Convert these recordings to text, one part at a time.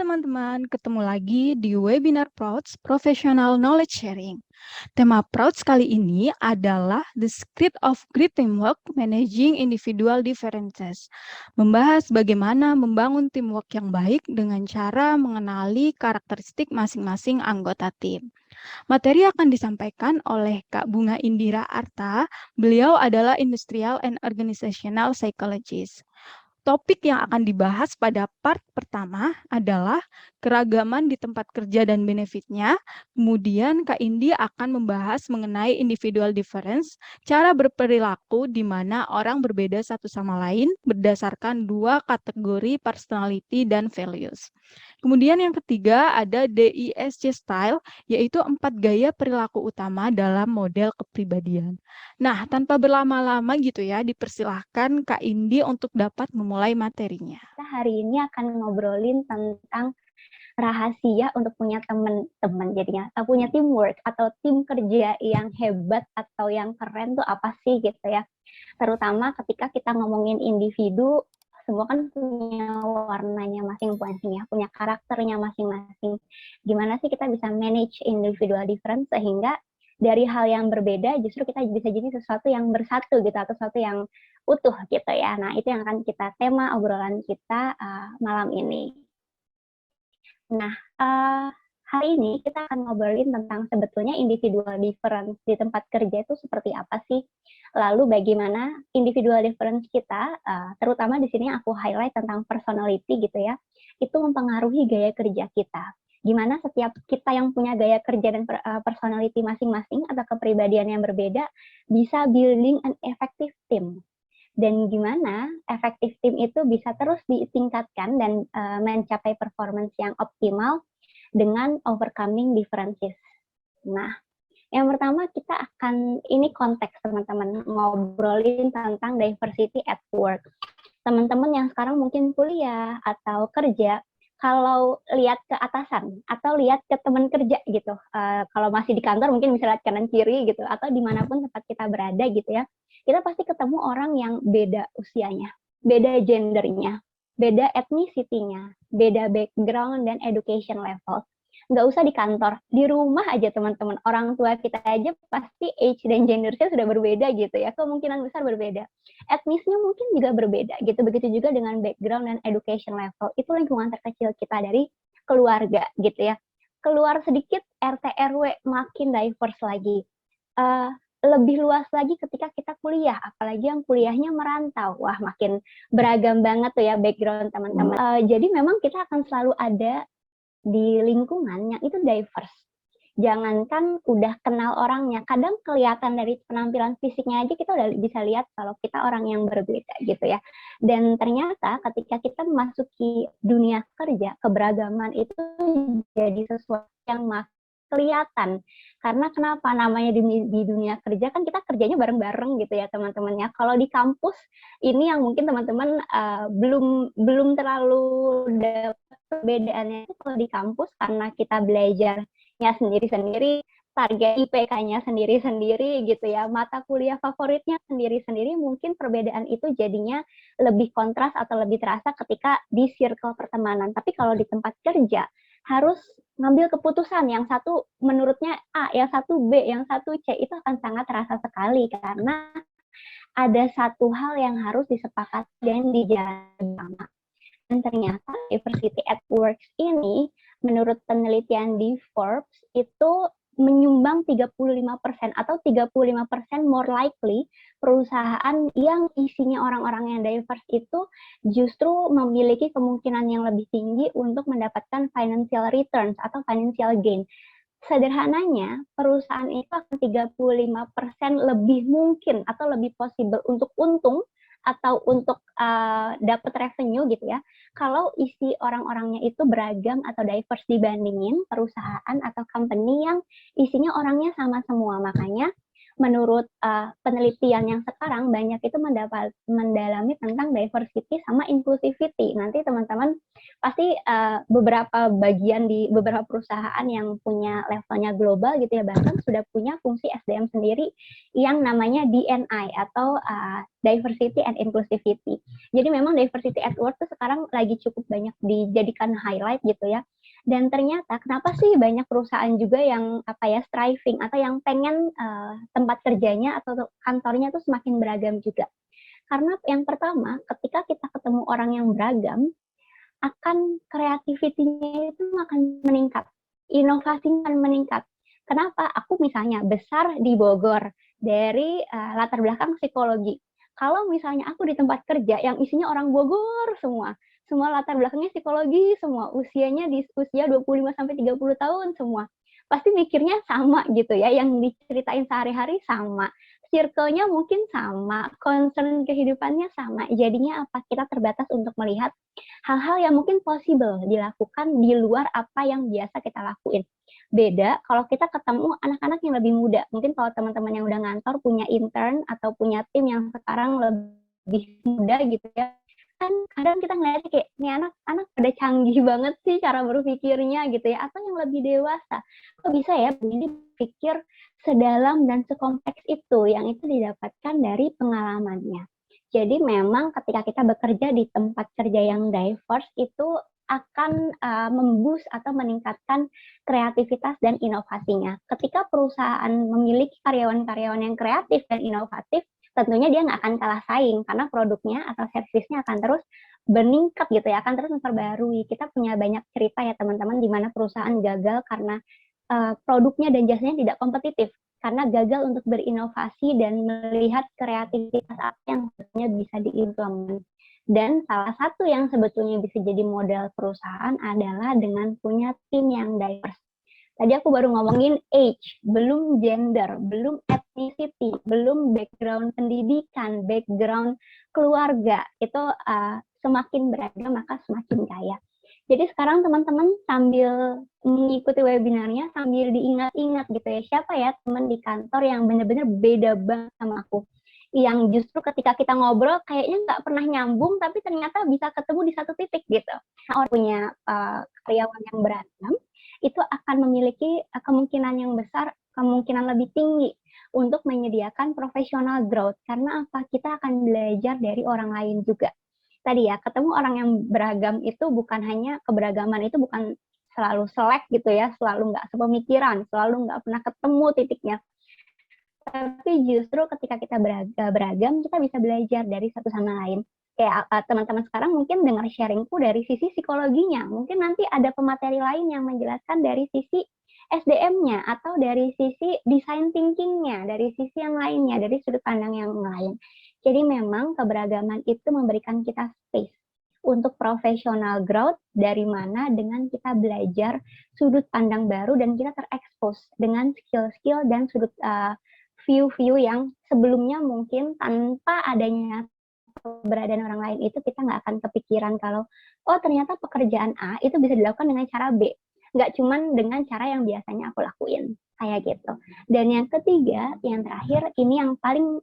teman-teman, ketemu lagi di webinar Prouds Professional Knowledge Sharing. Tema Prouds kali ini adalah The Secret of Great Teamwork Managing Individual Differences. Membahas bagaimana membangun teamwork yang baik dengan cara mengenali karakteristik masing-masing anggota tim. Materi akan disampaikan oleh Kak Bunga Indira Arta. Beliau adalah Industrial and Organizational Psychologist. Topik yang akan dibahas pada part pertama adalah keragaman di tempat kerja dan benefitnya. Kemudian Kak Indi akan membahas mengenai individual difference, cara berperilaku di mana orang berbeda satu sama lain berdasarkan dua kategori personality dan values. Kemudian yang ketiga ada DISC style, yaitu 4 gaya perilaku utama dalam model kepribadian. Nah, tanpa berlama-lama gitu ya, dipersilahkan Kak Indi untuk dapat memulai materinya. Kita hari ini akan ngobrolin tentang rahasia untuk punya teman-teman jadinya, punya teamwork atau tim kerja yang hebat atau yang keren tuh apa sih gitu ya. Terutama ketika kita ngomongin individu, semua kan punya warnanya masing-masing ya, punya karakternya masing-masing. Gimana sih kita bisa manage individual difference sehingga dari hal yang berbeda justru kita bisa jadi sesuatu yang bersatu gitu atau sesuatu yang utuh gitu ya. Nah, itu yang akan kita tema obrolan kita malam ini. Nah, hari ini kita akan ngobrolin tentang sebetulnya individual difference di tempat kerja itu seperti apa sih? Lalu bagaimana individual difference kita, terutama di sini aku highlight tentang personality gitu ya, itu mempengaruhi gaya kerja kita. Gimana setiap kita yang punya gaya kerja dan personality masing-masing atau kepribadian yang berbeda bisa building an effective team. Dan gimana efektif tim itu bisa terus ditingkatkan dan mencapai performance yang optimal dengan overcoming differences. Nah, yang pertama kita akan, ini konteks teman-teman, ngobrolin tentang diversity at work. Teman-teman yang sekarang mungkin kuliah atau kerja, kalau lihat ke atasan atau lihat ke teman kerja gitu, kalau masih di kantor mungkin bisa lihat kanan kiri gitu, atau dimanapun tempat kita berada gitu ya, kita pasti ketemu orang yang beda usianya, beda gendernya, beda ethnicity-nya, beda background dan education level. Nggak usah di kantor, di rumah aja teman-teman, orang tua kita aja pasti age dan gendernya sudah berbeda gitu ya, kemungkinan besar berbeda. Etnisnya mungkin juga berbeda gitu, begitu juga dengan background dan education level. Itu lingkungan terkecil kita dari keluarga gitu ya. Keluar sedikit RT RW makin diverse lagi. Lebih luas lagi ketika kita kuliah, apalagi yang kuliahnya merantau. Wah, makin beragam banget tuh ya background teman-teman. Jadi memang kita akan selalu ada di lingkungan yang itu diverse. Jangankan udah kenal orangnya, kadang kelihatan dari penampilan fisiknya aja kita udah bisa lihat kalau kita orang yang berbeda gitu ya. Dan ternyata ketika kita memasuki dunia kerja, keberagaman itu jadi sesuatu yang kelihatan. Karena kenapa? Namanya di dunia kerja kan kita kerjanya bareng-bareng gitu ya teman-teman ya. Kalau di kampus ini yang mungkin teman-teman belum terlalu dapat perbedaannya itu kalau di kampus karena kita belajarnya sendiri-sendiri, target IPK-nya sendiri-sendiri gitu ya, mata kuliah favoritnya sendiri-sendiri, mungkin perbedaan itu jadinya lebih kontras atau lebih terasa ketika di circle pertemanan. Tapi kalau di tempat kerja harus ngambil keputusan, yang satu menurutnya A, yang satu B, yang satu C, itu akan sangat terasa sekali karena ada satu hal yang harus disepakati dan dijalani bersama. Dan ternyata diversity at work ini menurut penelitian di Forbes itu menyumbang 35% atau 35% more likely perusahaan yang isinya orang-orang yang diverse itu justru memiliki kemungkinan yang lebih tinggi untuk mendapatkan financial returns atau financial gain. Sederhananya, perusahaan itu akan 35% lebih mungkin atau lebih possible untuk untung atau untuk dapat revenue gitu ya, kalau isi orang-orangnya itu beragam atau diverse dibandingin perusahaan atau company yang isinya orangnya sama semua. Makanya menurut penelitian yang sekarang banyak itu mendalami tentang diversity sama inclusivity. Nanti teman-teman pasti beberapa bagian di beberapa perusahaan yang punya levelnya global gitu ya, bahkan sudah punya fungsi SDM sendiri yang namanya DNI atau Diversity and Inclusivity. Jadi memang diversity at work tuh sekarang lagi cukup banyak dijadikan highlight gitu ya. Dan ternyata kenapa sih banyak perusahaan juga yang striving atau yang pengen tempat kerjanya atau kantornya tuh semakin beragam juga. Karena yang pertama, ketika kita ketemu orang yang beragam, akan kreativitinya itu akan meningkat, inovasinya akan meningkat. Kenapa? Aku misalnya besar di Bogor dari latar belakang psikologi. Kalau misalnya aku di tempat kerja yang isinya orang Bogor semua latar belakangnya psikologi semua, usianya di usia 25 sampai 30 tahun semua. Pasti mikirnya sama gitu ya, yang diceritain sehari-hari sama. Circle-nya mungkin sama, concern kehidupannya sama. Jadinya apa? Kita terbatas untuk melihat hal-hal yang mungkin possible dilakukan di luar apa yang biasa kita lakuin. Beda kalau kita ketemu anak-anak yang lebih muda. Mungkin kalau teman-teman yang udah ngantor punya intern atau punya tim yang sekarang lebih muda gitu ya, kan kadang kita ngeliatnya kayak, nih anak-anak pada canggih banget sih cara berpikirnya gitu ya, atau yang lebih dewasa. Kok bisa ya begini pikir sedalam dan sekompleks itu, yang itu didapatkan dari pengalamannya. Jadi memang ketika kita bekerja di tempat kerja yang diverse itu akan memboost atau meningkatkan kreativitas dan inovasinya. Ketika perusahaan memiliki karyawan-karyawan yang kreatif dan inovatif, tentunya dia nggak akan kalah saing karena produknya atau servisnya akan terus meningkat gitu ya, akan terus memperbarui. Kita punya banyak cerita ya teman-teman di mana perusahaan gagal karena produknya dan jasanya tidak kompetitif, karena gagal untuk berinovasi dan melihat kreativitas apa yang sebetulnya bisa diimplement. Dan salah satu yang sebetulnya bisa jadi modal perusahaan adalah dengan punya tim yang diverse. Tadi aku baru ngomongin age, belum gender, belum ethnicity, belum background pendidikan, background keluarga. Itu semakin beragam maka semakin kaya. Jadi sekarang teman-teman sambil mengikuti webinarnya, sambil diingat-ingat gitu ya, siapa ya teman di kantor yang benar-benar beda banget sama aku. Yang justru ketika kita ngobrol kayaknya nggak pernah nyambung, tapi ternyata bisa ketemu di satu titik gitu. Nah, orang punya karyawan yang beragam, itu akan memiliki kemungkinan yang besar, kemungkinan lebih tinggi untuk menyediakan professional growth. Karena apa? Kita akan belajar dari orang lain juga. Tadi ya, ketemu orang yang beragam itu bukan hanya keberagaman itu bukan selalu selek gitu ya, selalu nggak sepemikiran, selalu nggak pernah ketemu titiknya. Tapi justru ketika kita beragam, kita bisa belajar dari satu sama lain. Kayak teman-teman sekarang mungkin dengar sharingku dari sisi psikologinya. Mungkin nanti ada pemateri lain yang menjelaskan dari sisi SDM-nya atau dari sisi design thinking-nya, dari sisi yang lainnya, dari sudut pandang yang lain. Jadi memang keberagaman itu memberikan kita space untuk professional growth, dari mana dengan kita belajar sudut pandang baru dan kita terekspos dengan skill-skill dan sudut view-view yang sebelumnya mungkin tanpa adanya keberadaan orang lain itu kita nggak akan kepikiran kalau oh ternyata pekerjaan A itu bisa dilakukan dengan cara B, nggak cuman dengan cara yang biasanya aku lakuin kayak gitu. Dan yang ketiga, yang terakhir, ini yang paling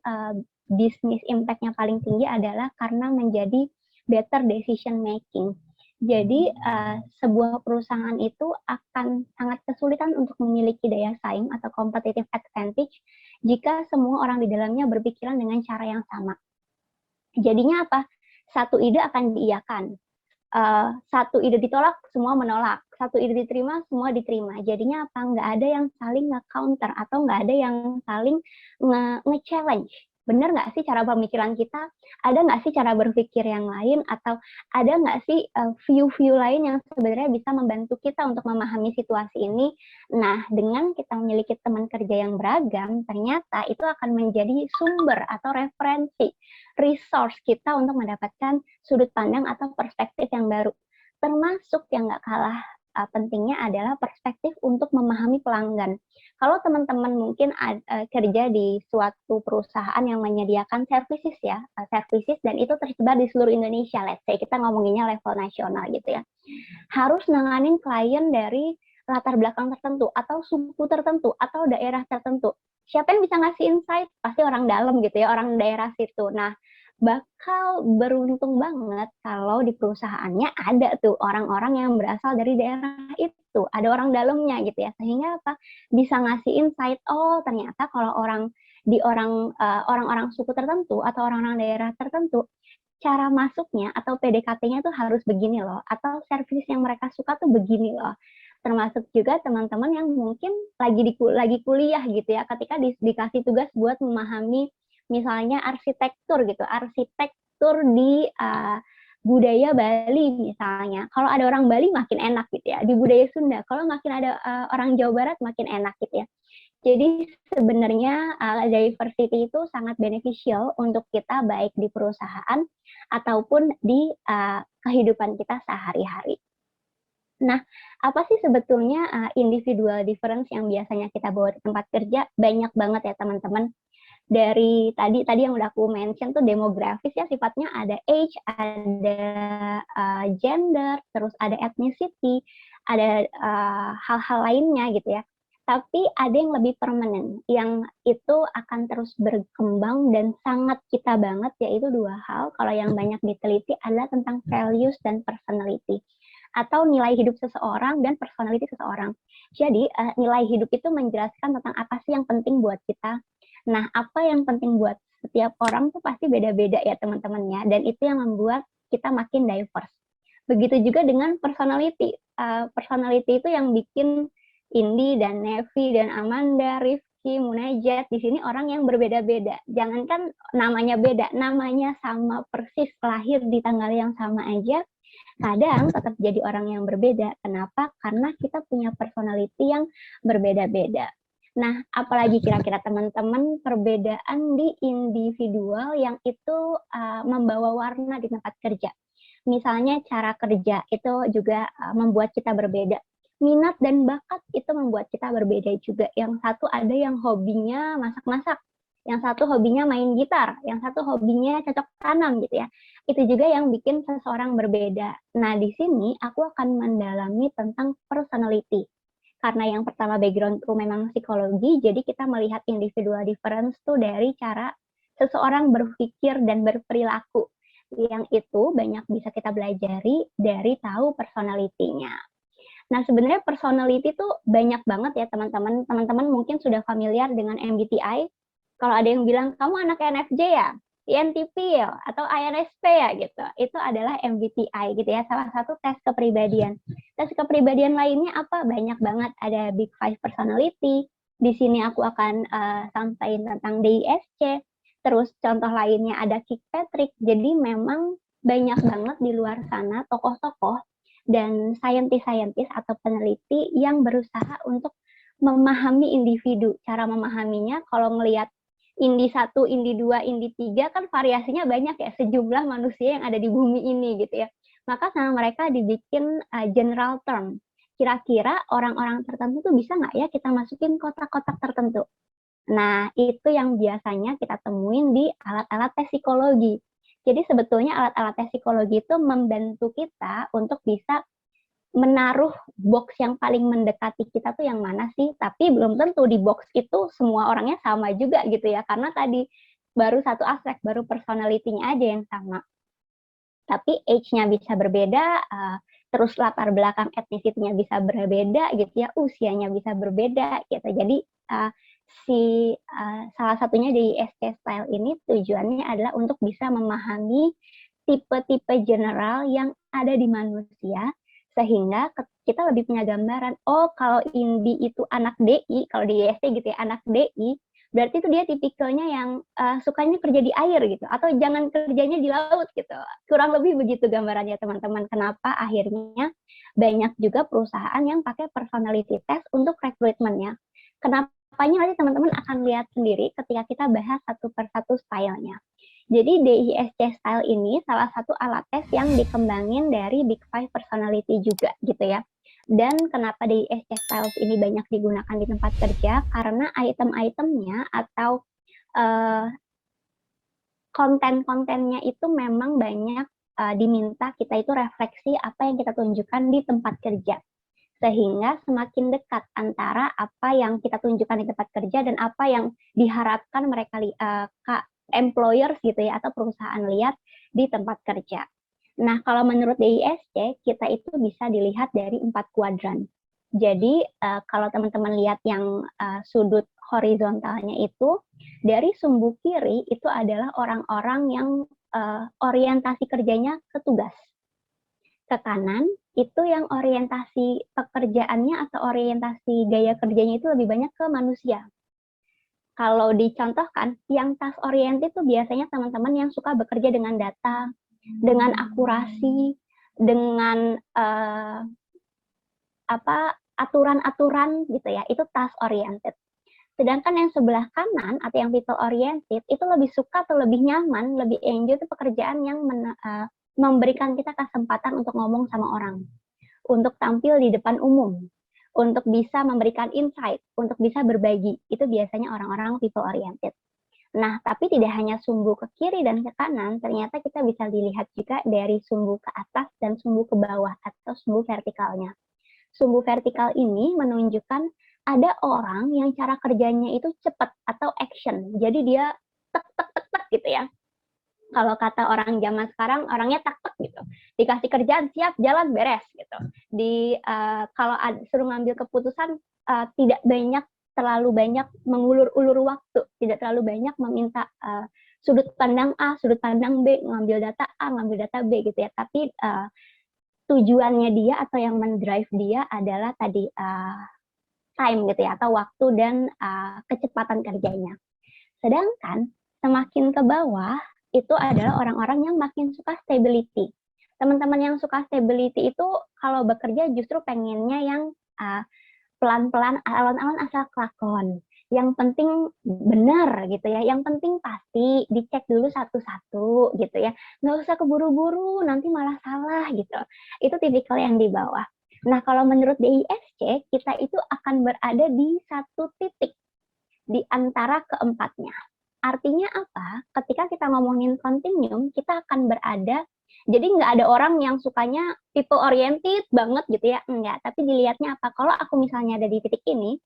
bisnis impact-nya paling tinggi adalah karena menjadi better decision making. Jadi sebuah perusahaan itu akan sangat kesulitan untuk memiliki daya saing atau competitive advantage jika semua orang di dalamnya berpikiran dengan cara yang sama. Jadinya apa? Satu ide akan diiyakan, satu ide ditolak, semua menolak. Satu ide diterima, semua diterima. Jadinya apa? Nggak ada yang saling nge-counter atau nggak ada yang saling nge-challenge. Benar nggak sih cara pemikiran kita? Ada nggak sih cara berpikir yang lain? Atau ada nggak sih view-view lain yang sebenarnya bisa membantu kita untuk memahami situasi ini? Nah, dengan kita memiliki teman kerja yang beragam, ternyata itu akan menjadi sumber atau referensi, resource kita untuk mendapatkan sudut pandang atau perspektif yang baru. Termasuk yang nggak kalah pentingnya adalah perspektif untuk memahami pelanggan. Kalau teman-teman mungkin kerja di suatu perusahaan yang menyediakan services ya, services dan itu tersebar di seluruh Indonesia, let's say kita ngomonginnya level nasional gitu ya. Harus nanganin klien dari latar belakang tertentu atau suku tertentu atau daerah tertentu. Siapa yang bisa ngasih insight? Pasti orang dalam gitu ya, orang daerah situ. Nah, bakal beruntung banget kalau di perusahaannya ada tuh orang-orang yang berasal dari daerah itu, ada orang dalamnya gitu ya, sehingga apa, bisa ngasih insight, oh ternyata kalau orang-orang suku tertentu atau orang-orang daerah tertentu, cara masuknya atau PDKT-nya tuh harus begini loh, atau service yang mereka suka tuh begini loh. Termasuk juga teman-teman yang mungkin lagi kuliah gitu ya, ketika dikasih tugas buat memahami misalnya arsitektur di budaya Bali misalnya. Kalau ada orang Bali makin enak gitu ya, di budaya Sunda. Kalau makin ada orang Jawa Barat makin enak gitu ya. Jadi sebenarnya diversity itu sangat beneficial untuk kita baik di perusahaan ataupun di kehidupan kita sehari-hari. Nah, apa sih sebetulnya individual difference yang biasanya kita bawa di tempat kerja? Banyak banget ya teman-teman. Dari tadi yang udah aku mention tuh demografis ya, sifatnya ada age, ada gender, terus ada ethnicity, ada hal-hal lainnya gitu ya. Tapi ada yang lebih permanen, yang itu akan terus berkembang dan sangat kita banget, yaitu dua hal. Kalau yang banyak diteliti adalah tentang values dan personality, atau nilai hidup seseorang dan personality seseorang. Jadi nilai hidup itu menjelaskan tentang apa sih yang penting buat kita. Nah, apa yang penting buat setiap orang tuh pasti beda-beda ya teman-temannya, dan itu yang membuat kita makin diverse. Begitu juga dengan personality. Personality itu yang bikin Indi dan Nevi dan Amanda, Rifki, Munajat, di sini orang yang berbeda-beda. Jangankan namanya beda, namanya sama persis, lahir di tanggal yang sama aja, kadang tetap jadi orang yang berbeda. Kenapa? Karena kita punya personality yang berbeda-beda. Nah, apalagi kira-kira teman-teman perbedaan di individual yang itu membawa warna di tempat kerja. Misalnya cara kerja itu juga membuat kita berbeda. Minat dan bakat itu membuat kita berbeda juga. Yang satu ada yang hobinya masak-masak, yang satu hobinya main gitar, yang satu hobinya cocok tanam gitu ya. Itu juga yang bikin seseorang berbeda. Nah, di sini aku akan mendalami tentang personality. Karena yang pertama backgroundku memang psikologi, jadi kita melihat individual difference tuh dari cara seseorang berpikir dan berperilaku. Yang itu banyak bisa kita pelajari dari tahu personality-nya. Nah, sebenarnya personality tuh banyak banget ya teman-teman. Teman-teman mungkin sudah familiar dengan MBTI. Kalau ada yang bilang, kamu anak NFJ ya? INTP ya? Atau INSP ya? Gitu. Itu adalah MBTI gitu ya, salah satu tes kepribadian. Tes kepribadian lainnya apa? Banyak banget. Ada Big Five Personality. Di sini aku akan sampaikan tentang DISC. Terus contoh lainnya ada Kirkpatrick. Jadi memang banyak banget di luar sana tokoh-tokoh dan saintis-saintis atau peneliti yang berusaha untuk memahami individu. Cara memahaminya kalau melihat Indi 1, Indi 2, Indi 3 kan variasinya banyak ya, sejumlah manusia yang ada di bumi ini gitu ya. Maka sama mereka dibikin general term. Kira-kira orang-orang tertentu tuh bisa nggak ya kita masukin kotak-kotak tertentu. Nah, itu yang biasanya kita temuin di alat-alat tes psikologi. Jadi sebetulnya alat-alat tes psikologi itu membantu kita untuk bisa menaruh box yang paling mendekati kita tuh yang mana sih, tapi belum tentu di box itu semua orangnya sama juga gitu ya, karena tadi baru satu aspek, baru personality-nya aja yang sama. Tapi age-nya bisa berbeda, terus latar belakang etnisitinya bisa berbeda gitu ya, usianya bisa berbeda gitu. Jadi salah satunya dari SC Style ini tujuannya adalah untuk bisa memahami tipe-tipe general yang ada di manusia, sehingga kita lebih punya gambaran, oh kalau Indi itu anak DI, kalau di IST gitu ya, anak DI, berarti itu dia tipikalnya yang sukanya kerja di air gitu, atau jangan kerjanya di laut gitu. Kurang lebih begitu gambarannya teman-teman. Kenapa akhirnya banyak juga perusahaan yang pakai personality test untuk rekrutmennya. Kenapanya nanti teman-teman akan lihat sendiri ketika kita bahas satu persatu stylenya. Jadi DISC Style ini salah satu alat tes yang dikembangin dari Big Five Personality juga gitu ya. Dan kenapa DISC Styles ini banyak digunakan di tempat kerja? Karena item-itemnya atau konten-kontennya itu memang banyak diminta kita itu refleksi apa yang kita tunjukkan di tempat kerja. Sehingga semakin dekat antara apa yang kita tunjukkan di tempat kerja dan apa yang diharapkan mereka employers gitu ya, atau perusahaan lihat di tempat kerja. Nah, kalau menurut DISC, kita itu bisa dilihat dari 4 kuadran. Jadi, kalau teman-teman lihat yang sudut horizontalnya itu, dari sumbu kiri itu adalah orang-orang yang orientasi kerjanya ke tugas. Ke kanan, itu yang orientasi pekerjaannya atau orientasi gaya kerjanya itu lebih banyak ke manusia. Kalau dicontohkan, yang task oriented itu biasanya teman-teman yang suka bekerja dengan data, dengan akurasi, dengan aturan-aturan gitu ya, itu task oriented. Sedangkan yang sebelah kanan atau yang people oriented itu lebih suka atau lebih nyaman, lebih enjoy itu pekerjaan yang memberikan kita kesempatan untuk ngomong sama orang, untuk tampil di depan umum, untuk bisa memberikan insight, untuk bisa berbagi. Itu biasanya orang-orang people oriented. Nah, tapi tidak hanya sumbu ke kiri dan ke kanan, ternyata kita bisa dilihat juga dari sumbu ke atas dan sumbu ke bawah atau sumbu vertikalnya. Sumbu vertikal ini menunjukkan ada orang yang cara kerjanya itu cepat atau action. Jadi dia tek tek tek tek gitu ya. Kalau kata orang zaman sekarang, orangnya tak tek gitu. Dikasih kerjaan siap, jalan, beres gitu. Kalau suruh ngambil keputusan tidak terlalu banyak mengulur-ulur waktu, tidak terlalu banyak meminta sudut pandang A, sudut pandang B, ngambil data A, ngambil data B gitu ya. Tapi tujuannya dia atau yang mendrive dia adalah tadi time gitu ya, atau waktu dan kecepatan kerjanya. Sedangkan semakin ke bawah itu adalah orang-orang yang makin suka stability. Teman-teman yang suka stability itu kalau bekerja justru pengennya yang pelan-pelan, alon-alon asal kelakon. Yang penting benar gitu ya, yang penting pasti dicek dulu satu-satu gitu ya. Nggak usah keburu-buru, nanti malah salah gitu. Itu tipikal yang di bawah. Nah, kalau menurut DISC, kita itu akan berada di satu titik di antara keempatnya. Artinya apa? Ketika kita ngomongin continuum, kita akan berada, jadi nggak ada orang yang sukanya people oriented banget gitu ya, enggak. Tapi dilihatnya apa? Kalau aku misalnya ada di titik ini,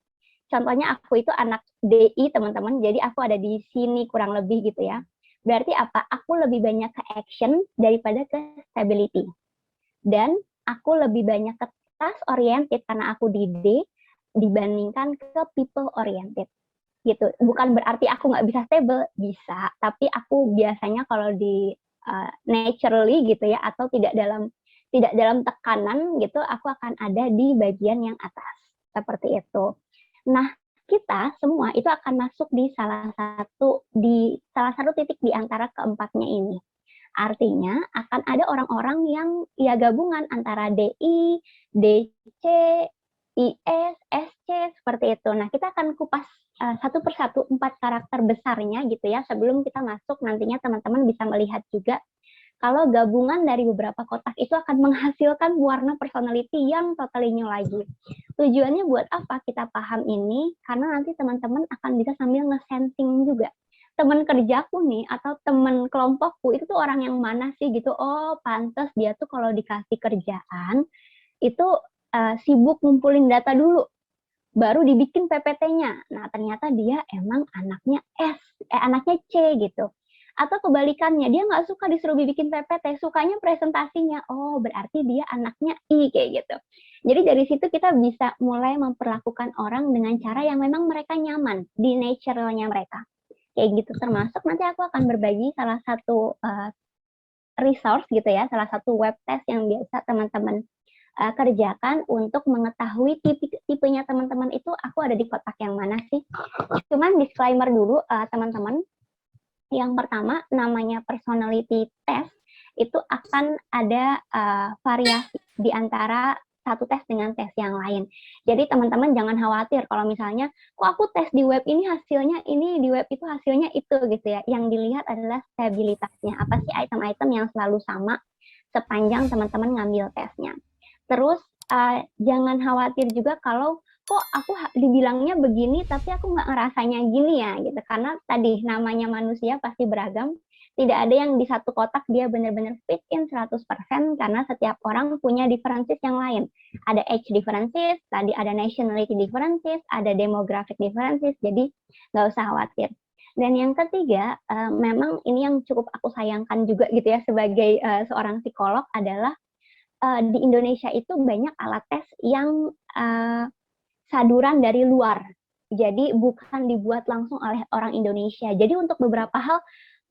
contohnya aku itu anak DI teman-teman, jadi aku ada di sini kurang lebih gitu ya. Berarti apa? Aku lebih banyak ke action daripada ke stability. Dan aku lebih banyak ke task oriented karena aku di D dibandingkan ke people oriented gitu. Bukan berarti aku nggak bisa stable, bisa, tapi aku biasanya kalau di naturally gitu ya, atau tidak dalam tekanan gitu, aku akan ada di bagian yang atas seperti itu. Nah, kita semua itu akan masuk di salah satu titik di antara keempatnya ini. Artinya akan ada orang-orang yang ya gabungan antara DI, DC, IS, SC seperti itu. Nah, kita akan kupas satu persatu 4 karakter besarnya gitu ya. Sebelum kita masuk, nantinya teman-teman bisa melihat juga kalau gabungan dari beberapa kotak itu akan menghasilkan warna personality yang totally new lagi. Tujuannya buat apa kita paham ini? Karena nanti teman-teman akan bisa sambil nge-sensing juga. Teman kerjaku nih atau teman kelompokku itu tuh orang yang mana sih gitu. Oh, pantas dia tuh kalau dikasih kerjaan itu sibuk ngumpulin data dulu, baru dibikin PPT-nya. Nah, ternyata dia emang anaknya anaknya C gitu. Atau kebalikannya, dia nggak suka disuruh bikin PPT, sukanya presentasinya. Oh, berarti dia anaknya I kayak gitu. Jadi dari situ kita bisa mulai memperlakukan orang dengan cara yang memang mereka nyaman di naturalnya mereka. Kayak gitu, termasuk nanti aku akan berbagi salah satu resource gitu ya, salah satu web test yang biasa teman-teman kerjakan untuk mengetahui tipenya teman-teman itu aku ada di kotak yang mana sih. Cuman disclaimer dulu teman-teman, yang pertama namanya personality test itu akan ada variasi di antara satu tes dengan tes yang lain. Jadi teman-teman jangan khawatir kalau misalnya kok aku tes di web ini hasilnya ini, di web itu hasilnya itu gitu ya. Yang dilihat adalah stabilitasnya. Apa sih item-item yang selalu sama sepanjang teman-teman ngambil tesnya. Terus jangan khawatir juga kalau kok aku dibilangnya begini tapi aku nggak ngerasanya gini ya gitu. Karena tadi namanya manusia pasti beragam. Tidak ada yang di satu kotak dia benar-benar fit in 100% karena setiap orang punya differences yang lain. Ada age differences, tadi ada nationality differences, ada demographic differences, jadi nggak usah khawatir. Dan yang ketiga, memang ini yang cukup aku sayangkan juga gitu ya sebagai seorang psikolog adalah di Indonesia itu banyak alat tes yang saduran dari luar. Jadi bukan dibuat langsung oleh orang Indonesia. Jadi untuk beberapa hal,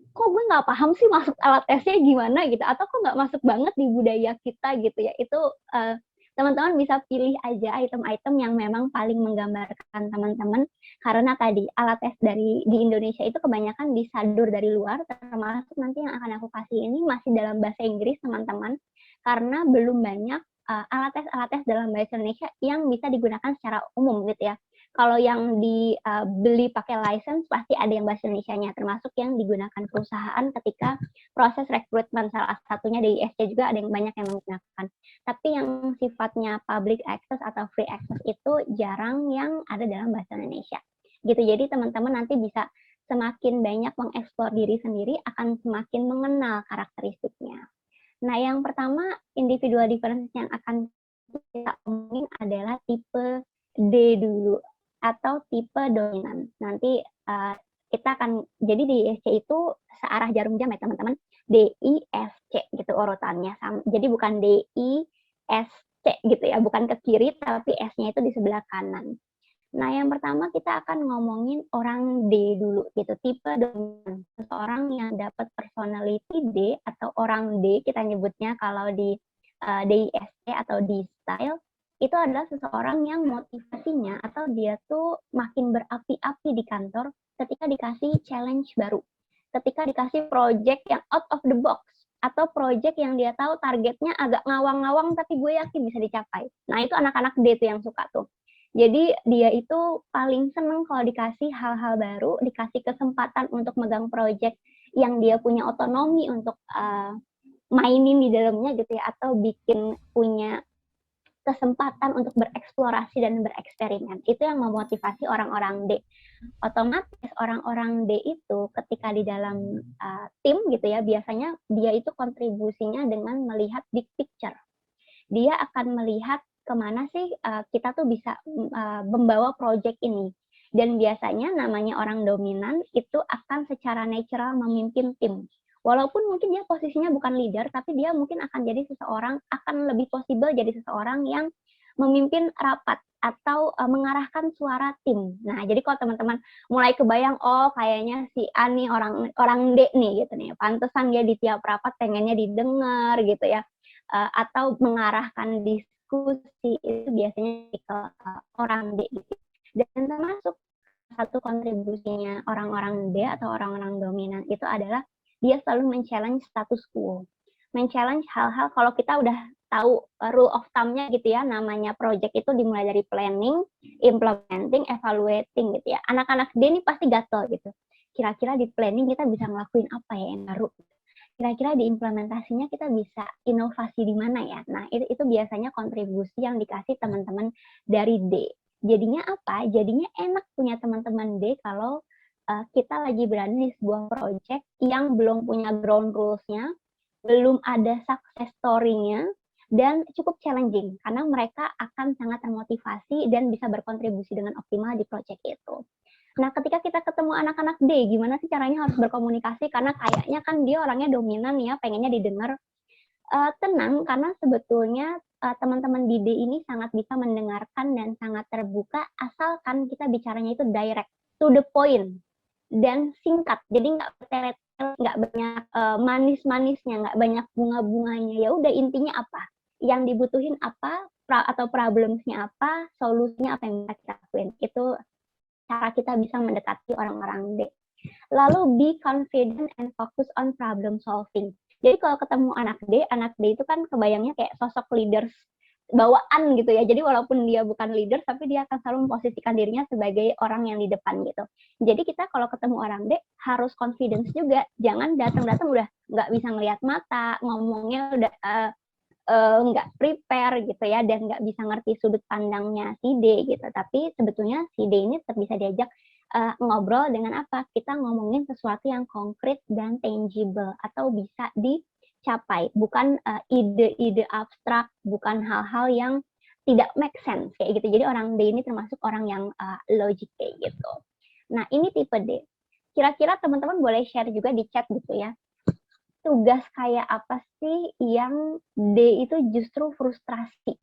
kok gue nggak paham sih masuk alat tesnya gimana gitu, atau kok nggak masuk banget di budaya kita gitu ya. Itu teman-teman bisa pilih aja item-item yang memang paling menggambarkan teman-teman, karena tadi alat tes di Indonesia itu kebanyakan disadur dari luar, termasuk nanti yang akan aku kasih ini masih dalam bahasa Inggris teman-teman, karena belum banyak alat tes dalam bahasa Indonesia yang bisa digunakan secara umum gitu ya. Kalau yang dibeli pakai license pasti ada yang bahasa Indonesianya, termasuk yang digunakan perusahaan ketika proses rekrutmen, salah satunya di ISC juga ada yang banyak yang menggunakan. Tapi yang sifatnya public access atau free access itu jarang yang ada dalam bahasa Indonesia. Gitu. Jadi teman-teman nanti bisa semakin banyak mengeksplor diri sendiri akan semakin mengenal karakteristiknya. Nah, yang pertama individual differences yang akan kita omongin adalah tipe D dulu atau tipe dominan. Nanti kita akan, jadi di ISC itu searah jarum jam ya teman-teman, D, I, F, C gitu urutannya. Jadi bukan D, I, S, C gitu ya, bukan ke kiri tapi S-nya itu di sebelah kanan. Nah, yang pertama kita akan ngomongin orang D dulu gitu, tipe dominan. Seseorang yang dapat personality D atau orang D kita nyebutnya kalau di DISC atau di style, itu adalah seseorang yang motivasinya atau dia tuh makin berapi-api di kantor ketika dikasih challenge baru, ketika dikasih project yang out of the box, atau project yang dia tahu targetnya agak ngawang-ngawang tapi gue yakin bisa dicapai. Nah, itu anak-anak D tuh yang suka tuh. Jadi dia itu paling seneng kalau dikasih hal-hal baru, dikasih kesempatan untuk megang project yang dia punya otonomi untuk mainin di dalamnya gitu ya, atau bikin punya kesempatan untuk bereksplorasi dan bereksperimen. Itu yang memotivasi orang-orang D. Otomatis orang-orang D itu ketika di dalam tim gitu ya, biasanya dia itu kontribusinya dengan melihat big picture. Dia akan melihat kemana sih kita tuh bisa membawa project ini. Dan biasanya namanya orang dominan itu akan secara natural memimpin tim. Walaupun mungkin dia posisinya bukan leader, tapi dia mungkin akan jadi seseorang, akan lebih possible jadi seseorang yang memimpin rapat atau mengarahkan suara tim. Nah, jadi kalau teman-teman mulai kebayang, oh kayaknya si A nih orang D nih gitu nih, pantesan dia di tiap rapat pengennya didengar gitu ya, atau mengarahkan diskusi, itu biasanya ke orang D gitu. Dan termasuk satu kontribusinya orang-orang D atau orang-orang dominan itu adalah dia selalu men-challenge status quo. Men-challenge hal-hal, kalau kita udah tahu rule of thumb-nya gitu ya, namanya project itu dimulai dari planning, implementing, evaluating gitu ya. Anak-anak D ini pasti gatel gitu. Kira-kira di planning kita bisa ngelakuin apa ya yang baru? Kira-kira di implementasinya kita bisa inovasi di mana ya? Nah, itu biasanya kontribusi yang dikasih teman-teman dari D. Jadinya apa? Jadinya enak punya teman-teman D kalau kita lagi berada di sebuah project yang belum punya ground rules-nya, belum ada success story-nya, dan cukup challenging karena mereka akan sangat termotivasi dan bisa berkontribusi dengan optimal di project itu. Nah, ketika kita ketemu anak-anak D, gimana sih caranya harus berkomunikasi? Karena kayaknya kan dia orangnya dominan ya, pengennya didengar. Tenang, karena sebetulnya teman-teman di D ini sangat bisa mendengarkan dan sangat terbuka, asalkan kita bicaranya itu direct, to the point, dan singkat. Jadi nggak bertele-tele, nggak banyak manis-manisnya, nggak banyak bunga-bunganya. Ya udah, intinya apa? Yang dibutuhin apa, atau problemsnya apa, solusinya apa yang bisa kita lakuin. Itu cara kita bisa mendekati orang-orang D. Lalu be confident and focus on problem solving. Jadi kalau ketemu anak D itu kan kebayangnya kayak sosok leaders bawaan gitu ya. Jadi walaupun dia bukan leader, tapi dia akan selalu memposisikan dirinya sebagai orang yang di depan gitu. Jadi kita kalau ketemu orang D harus confidence juga. Jangan datang-datang udah nggak bisa ngelihat mata, ngomongnya udah nggak prepare gitu ya, dan nggak bisa ngerti sudut pandangnya si D gitu. Tapi sebetulnya si D ini tetap bisa diajak ngobrol dengan apa? Kita ngomongin sesuatu yang konkret dan tangible atau bisa dicapai, bukan ide-ide abstrak, bukan hal-hal yang tidak make sense kayak gitu. Jadi orang D ini termasuk orang yang logik kayak gitu. Nah, ini tipe D. Kira-kira teman-teman boleh share juga di chat gitu ya. Tugas kayak apa sih yang D itu justru frustrasi?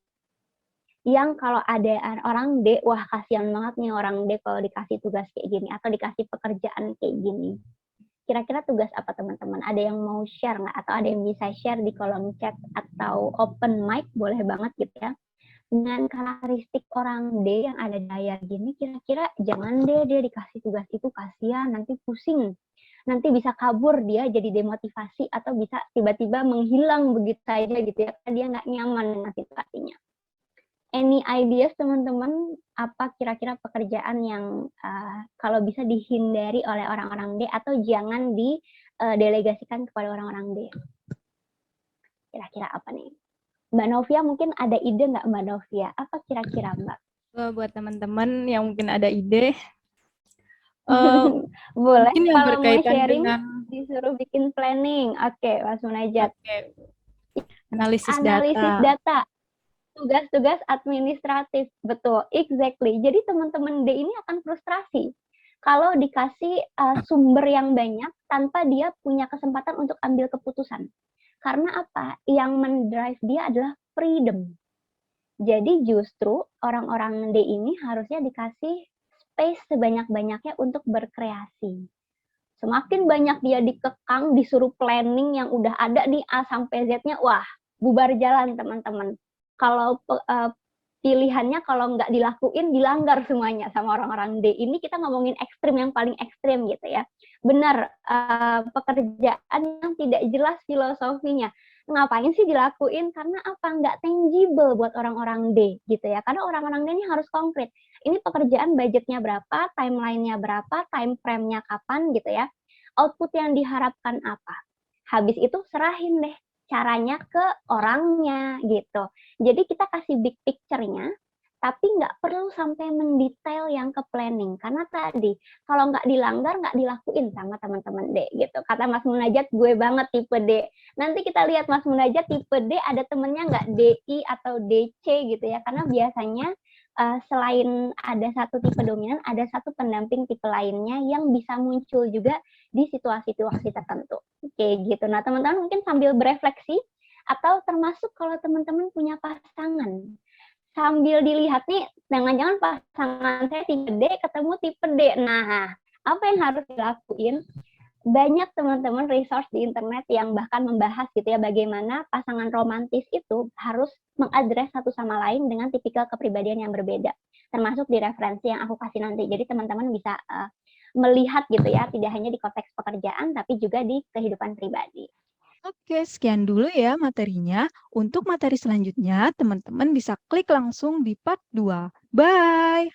Yang kalau ada orang D, wah kasihan banget nih orang D kalau dikasih tugas kayak gini atau dikasih pekerjaan kayak gini. Kira-kira tugas apa teman-teman? Ada yang mau share nggak? Atau ada yang bisa share di kolom chat atau open mic, boleh banget gitu ya. Dengan karakteristik orang D yang ada daya gini, kira-kira jangan deh dia dikasih tugas itu, kasihan, nanti pusing. Nanti bisa kabur dia jadi demotivasi atau bisa tiba-tiba menghilang begitu saja gitu ya, karena dia nggak nyaman dengan situasinya. Any ideas teman-teman, apa kira-kira pekerjaan yang kalau bisa dihindari oleh orang-orang D atau jangan didelegasikan kepada orang-orang D? Kira-kira apa nih? Mbak Novia mungkin ada ide nggak Mbak Novia? Apa kira-kira Mbak? Buat teman-teman yang mungkin ada ide, Boleh mungkin yang kalau mau berkaitan sharing dengan disuruh bikin planning. Oke, Mas Munajat. analisis Analisis data. data. Tugas-tugas administratif. Betul, exactly. Jadi teman-teman D ini akan frustrasi kalau dikasih sumber yang banyak tanpa dia punya kesempatan untuk ambil keputusan. Karena apa? Yang mendrive dia adalah freedom. Jadi justru orang-orang D ini harusnya dikasih space sebanyak-banyaknya untuk berkreasi. Semakin banyak dia dikekang, disuruh planning yang udah ada nih A sampai Z-nya, wah bubar jalan teman-teman. Kalau pilihannya kalau nggak dilakuin, dilanggar semuanya sama orang-orang D. Ini kita ngomongin ekstrim yang paling ekstrim gitu ya. Benar, pekerjaan yang tidak jelas filosofinya. Ngapain sih dilakuin? Karena apa? Nggak tangible buat orang-orang D gitu ya. Karena orang-orang D ini harus konkret. Ini pekerjaan budgetnya berapa, timeline-nya berapa, time frame-nya kapan gitu ya. Output yang diharapkan apa. Habis itu serahin deh caranya ke orangnya gitu. Jadi kita kasih big picture-nya, tapi nggak perlu sampai mendetail yang ke planning. Karena tadi, kalau nggak dilanggar, nggak dilakuin sama teman-teman D gitu. Kata Mas Munajat, gue banget tipe D. Nanti kita lihat Mas Munajat tipe D, ada temennya nggak DI atau DC gitu ya. Karena biasanya selain ada satu tipe dominan, ada satu pendamping tipe lainnya yang bisa muncul juga di situasi-situasi tertentu. Oke gitu. Nah teman-teman mungkin sambil berefleksi, atau termasuk kalau teman-teman punya pasangan, sambil dilihat nih, jangan-jangan pasangan saya tipe D ketemu tipe D. Nah, apa yang harus dilakuin? Banyak teman-teman resource di internet yang bahkan membahas gitu ya, bagaimana pasangan romantis itu harus mengadres satu sama lain dengan tipikal kepribadian yang berbeda. Termasuk di referensi yang aku kasih nanti. Jadi teman-teman bisa melihat gitu ya, tidak hanya di konteks pekerjaan, tapi juga di kehidupan pribadi. Oke, sekian dulu ya materinya. Untuk materi selanjutnya, teman-teman bisa klik langsung di part 2. Bye!